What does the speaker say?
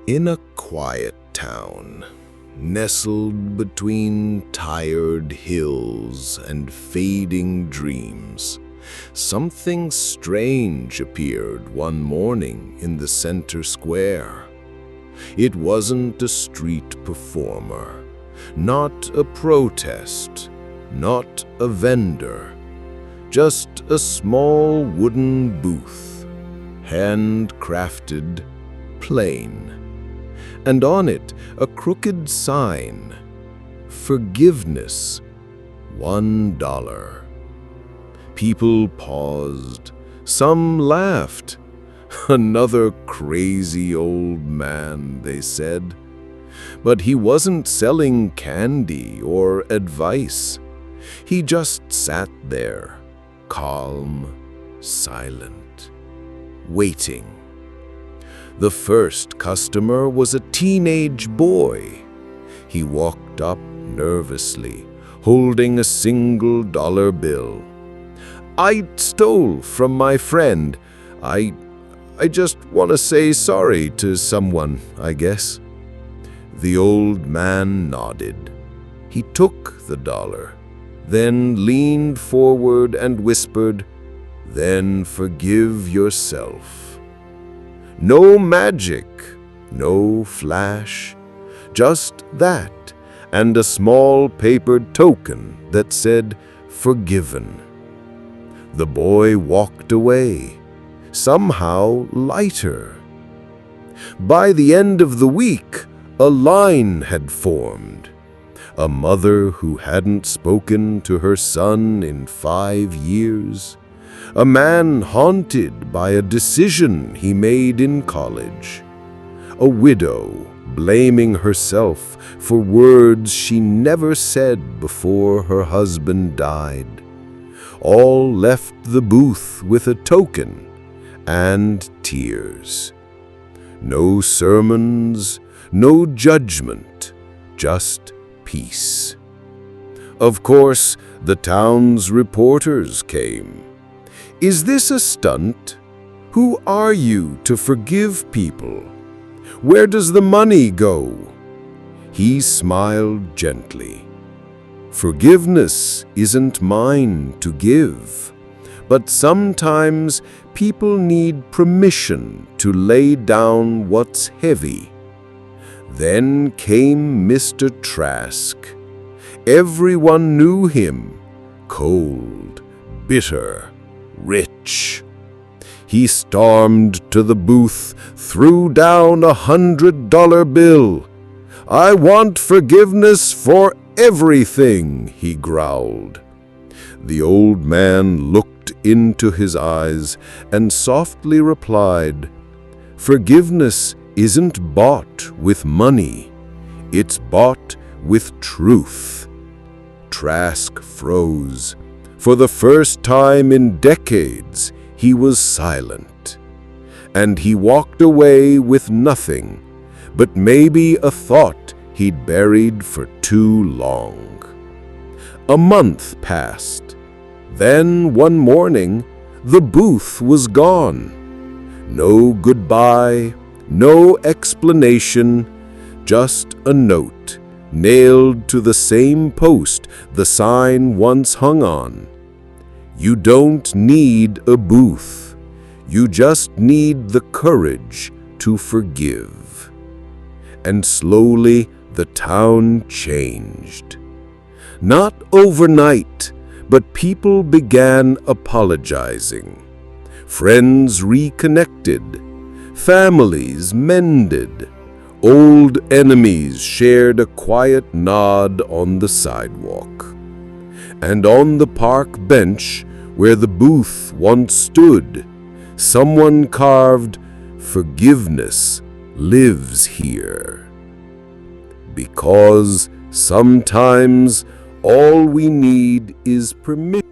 In a quiet town, nestled between tired hills and fading dreams, something strange appeared one morning in the center square. It wasn't a street performer, not a protest, not a vendor, just a small wooden booth, handcrafted, plain. And on it a crooked sign, "Forgiveness, $1." People paused, some laughed. "Another crazy old man," they said. But he wasn't selling candy or advice. He just sat there, calm, silent, waiting. The first customer was a teenage boy. He walked up nervously, holding a $1 bill. "I stole from my friend. I just want to say sorry to someone, I guess." The old man nodded. He took the dollar, then leaned forward and whispered, "Then forgive yourself." No magic, no flash, just that and a small papered token that said, "Forgiven." The boy walked away, somehow lighter. By the end of the week, a line had formed. A mother who hadn't spoken to her son in 5 years. A man haunted by a decision he made in college. A widow blaming herself for words she never said before her husband died. All left the booth with a token and tears. No sermons, no judgment, just peace. Of course, the town's reporters came. "Is this a stunt? Who are you to forgive people? Where does the money go?" He smiled gently. "Forgiveness isn't mine to give, but sometimes people need permission to lay down what's heavy." Then came Mr. Trask. Everyone knew him, cold, bitter, rich. He stormed to the booth, threw down a $100 bill. "I want forgiveness for everything," he growled. The old man looked into his eyes and softly replied, "Forgiveness isn't bought with money. It's bought with truth." Trask froze. For the first time in decades, he was silent. And he walked away with nothing, but maybe a thought he'd buried for too long. A month passed. Then one morning, the booth was gone. No goodbye, no explanation, just a note nailed to the same post the sign once hung on. "You don't need a booth. You just need the courage to forgive." And slowly the town changed. Not overnight, but people began apologizing. Friends reconnected. Families mended. Old enemies shared a quiet nod on the sidewalk. And on the park bench, where the booth once stood, someone carved, "Forgiveness lives here." Because sometimes all we need is permission.